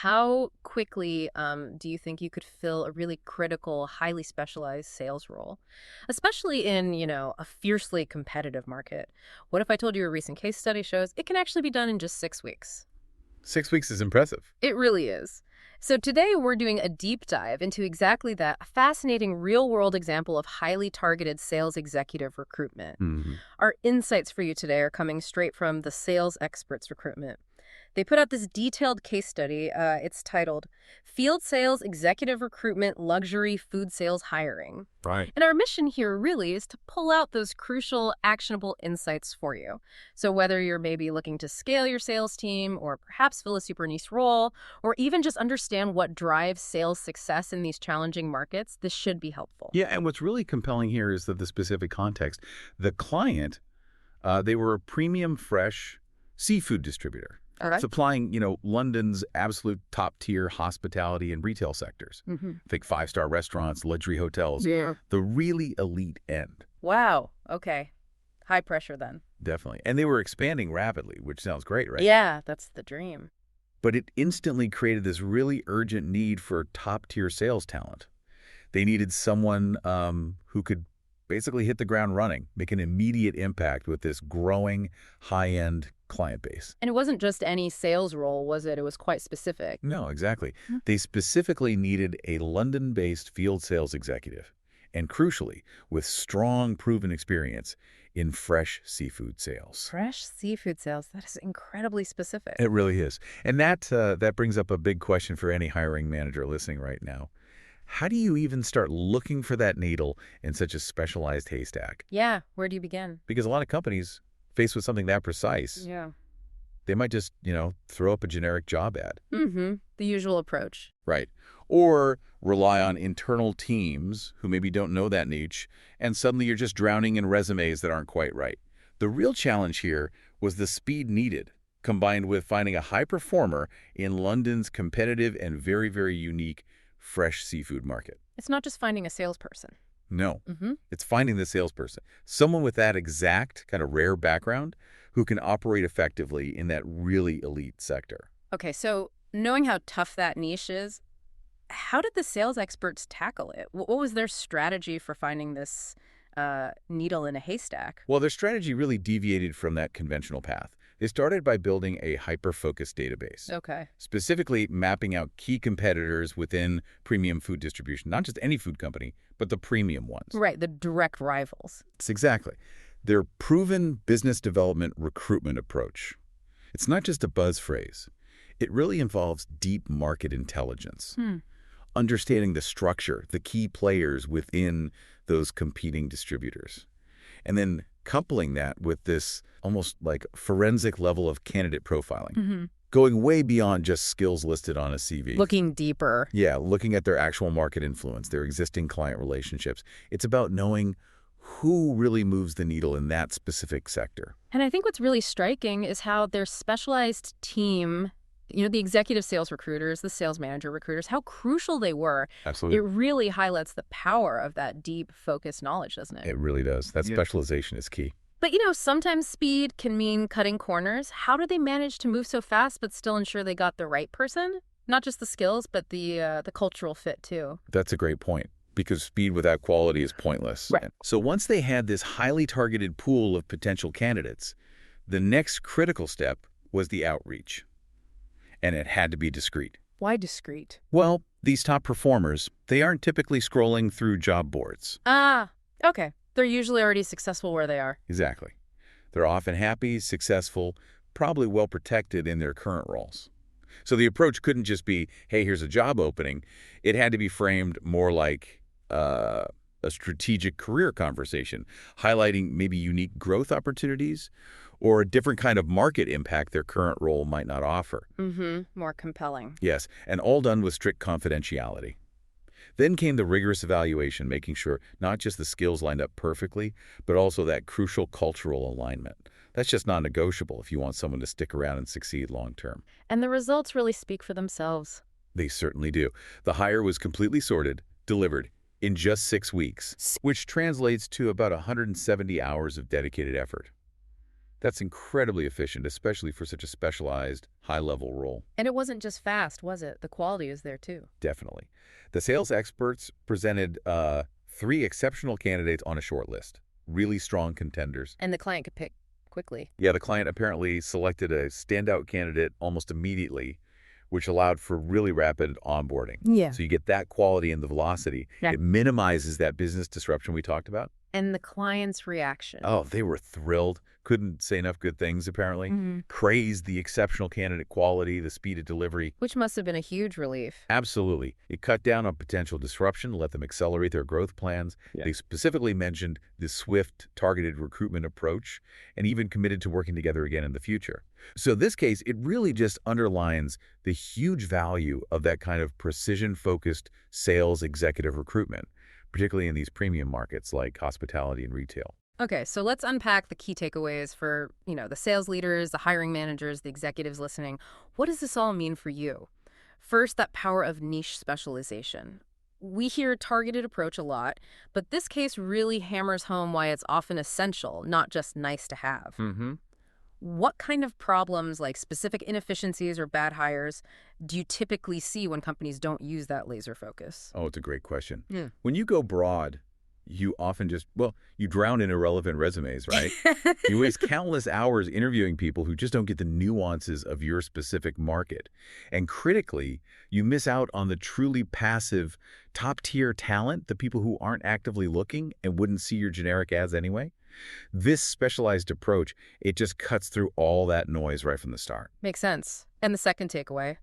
how quickly do you think you could fill a really critical, highly specialized sales role, especially in, a fiercely competitive market? What if I told you a recent case study shows it can actually be done in just 6 weeks? 6 weeks is impressive. It really is. So today we're doing a deep dive into exactly that, a fascinating real-world example of highly targeted sales executive recruitment. Hmm. Our insights for you today are coming straight from the Sales Experts Recruitment. They put out this detailed case study. It's titled Field Sales Executive Recruitment Luxury Food Sales Hiring. Right. And our mission here really is to pull out those crucial, actionable insights for you. So whether you're maybe looking to scale your sales team or perhaps fill a super niche role, or even just understand what drives sales success in these challenging markets, this should be helpful. Yeah, and what's really compelling here is that the specific context. The client, they were a premium fresh seafood distributor. All right. Supplying, London's absolute top-tier hospitality and retail sectors. Think five-star restaurants, luxury hotels, Yeah. the really elite end. Wow. Okay. High pressure then. Definitely. And they were expanding rapidly, which sounds great, right? Yeah, that's the dream. But it instantly created this really urgent need for top-tier sales talent. They needed someone who could basically hit the ground running, make an immediate impact with this growing high-end client base. And it wasn't just any sales role, was it? It was quite specific. No, exactly. Hmm. They specifically needed a London-based field sales executive, and crucially, with strong proven experience in fresh seafood sales. Fresh seafood sales. That is incredibly specific. It really is. And that brings up a big question for any hiring manager listening right now. How do you even start looking for that needle in such a specialized haystack? Yeah. Where do you begin? Because a lot of companies, faced with something that precise, Yeah. they might just, throw up a generic job ad. Mm-hmm. The usual approach. Right. Or rely on internal teams who maybe don't know that niche, and suddenly you're just drowning in resumes that aren't quite right. The real challenge here was the speed needed, combined with finding a high performer in London's competitive and very, very unique fresh seafood market. It's not just finding a salesperson. No, Mm-hmm. it's finding the salesperson, someone with that exact kind of rare background who can operate effectively in that really elite sector. Okay, so knowing how tough that niche is, how did the sales experts tackle it? What was their strategy for finding this needle in a haystack? Well, their strategy really deviated from that conventional path. They started by building a hyper-focused database, Okay. specifically mapping out key competitors within premium food distribution, not just any food company, but the premium ones. Right, the direct rivals. It's exactly. Their proven business development recruitment approach. It's not just a buzz phrase. It really involves deep market intelligence, understanding the structure, the key players within those competing distributors, and then coupling that with this almost like forensic level of candidate profiling, Mm-hmm. going way beyond just skills listed on a CV. Looking deeper. Yeah, looking at their actual market influence, their existing client relationships. It's about knowing who really moves the needle in that specific sector. And I think what's really striking is how their specialized team, the executive sales recruiters, the sales manager recruiters, how crucial they were. Absolutely. It really highlights the power of that deep, focused knowledge, doesn't it? It really does. That specialization is key. But, sometimes speed can mean cutting corners. How did they manage to move so fast but still ensure they got the right person? Not just the skills, but the cultural fit, too. That's a great point, because speed without quality is pointless. Right. So once they had this highly targeted pool of potential candidates, the next critical step was the outreach. And it had to be discreet. Why discreet? Well, these top performers, they aren't typically scrolling through job boards. Ah, okay. They're usually already successful where they are. Exactly. They're often happy, successful, probably well protected in their current roles. So the approach couldn't just be, hey, here's a job opening. It had to be framed more like a strategic career conversation, highlighting maybe unique growth opportunities or a different kind of market impact their current role might not offer. Mm-hmm. More compelling. Yes, and all done with strict confidentiality. Then came the rigorous evaluation, making sure not just the skills lined up perfectly, but also that crucial cultural alignment. That's just non-negotiable if you want someone to stick around and succeed long-term. And the results really speak for themselves. They certainly do. The hire was completely sorted, delivered, in just 6 weeks, which translates to about 170 hours of dedicated effort. That's incredibly efficient, especially for such a specialized, high-level role. And it wasn't just fast, was it? The quality is there too. Definitely. The sales experts presented 3 exceptional candidates on a short list. Really strong contenders. And the client could pick quickly. Yeah, the client apparently selected a standout candidate almost immediately, which allowed for really rapid onboarding. Yeah. So you get that quality and the velocity. Yeah. It minimizes that business disruption we talked about. And the client's reaction. Oh, they were thrilled. Couldn't say enough good things, apparently. Praised the exceptional candidate quality, the speed of delivery. Which must have been a huge relief. Absolutely. It cut down on potential disruption, let them accelerate their growth plans. Yeah. They specifically mentioned the swift, targeted recruitment approach and even committed to working together again in the future. So in this case, it really just underlines the huge value of that kind of precision-focused sales executive recruitment, particularly in these premium markets like hospitality and retail. Okay, so let's unpack the key takeaways for, the sales leaders, the hiring managers, the executives listening. What does this all mean for you? First, that power of niche specialization. We hear targeted approach a lot, but this case really hammers home why it's often essential, not just nice to have. What kind of problems, like specific inefficiencies or bad hires, do you typically see when companies don't use that laser focus? Oh, it's a great question. Yeah. When you go broad, you often you drown in irrelevant resumes, right? You waste countless hours interviewing people who just don't get the nuances of your specific market. And critically, you miss out on the truly passive, top-tier talent, the people who aren't actively looking and wouldn't see your generic ads anyway. This specialized approach, it just cuts through all that noise right from the start. Makes sense. And the second takeaway,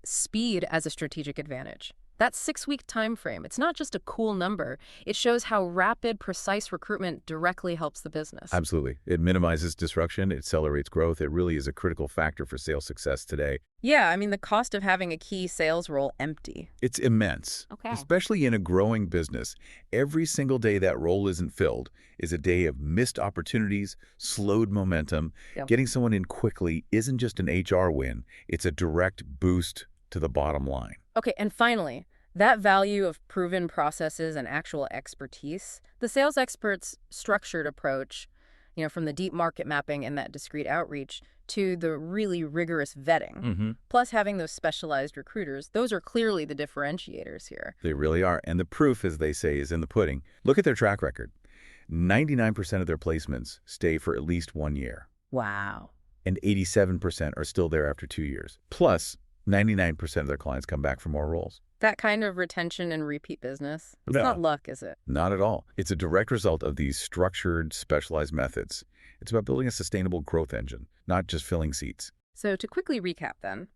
speed as a strategic advantage. That 6-week time frame, it's not just a cool number. It shows how rapid, precise recruitment directly helps the business. Absolutely. It minimizes disruption. It accelerates growth. It really is a critical factor for sales success today. Yeah, the cost of having a key sales role empty. It's immense. Okay. Especially in a growing business. Every single day that role isn't filled is a day of missed opportunities, slowed momentum. Yep. Getting someone in quickly isn't just an HR win. It's a direct boost to the bottom line. Okay, and finally, that value of proven processes and actual expertise, the sales experts' structured approach, from the deep market mapping and that discrete outreach to the really rigorous vetting, plus having those specialized recruiters, those are clearly the differentiators here. They really are. And the proof, as they say, is in the pudding. Look at their track record. 99% of their placements stay for at least 1 year. Wow. And 87% are still there after 2 years. Plus, 99% of their clients come back for more roles. That kind of retention and repeat business, it's No. not luck, is it? Not at all. It's a direct result of these structured, specialized methods. It's about building a sustainable growth engine, not just filling seats. So to quickly recap then,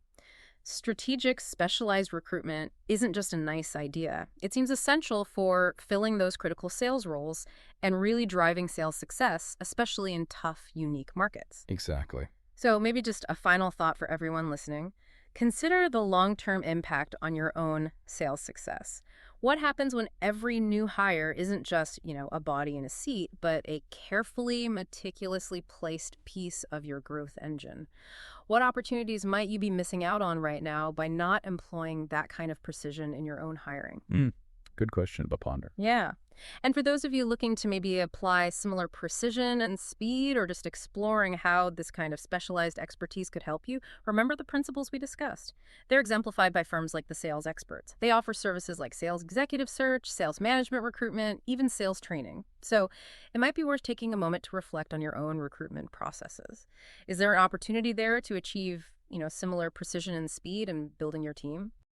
strategic, specialized recruitment isn't just a nice idea. It seems essential for filling those critical sales roles and really driving sales success, especially in tough, unique markets. Exactly. So maybe just a final thought for everyone listening. Consider the long-term impact on your own sales success. What happens when every new hire isn't just, a body in a seat, but a carefully, meticulously placed piece of your growth engine? What opportunities might you be missing out on right now by not employing that kind of precision in your own hiring? Good question to ponder. Yeah. And for those of you looking to maybe apply similar precision and speed or just exploring how this kind of specialized expertise could help you, remember the principles we discussed. They're exemplified by firms like the Sales Experts. They offer services like sales executive search, sales management recruitment, even sales training. So it might be worth taking a moment to reflect on your own recruitment processes. Is there an opportunity there to achieve, similar precision and speed in building your team?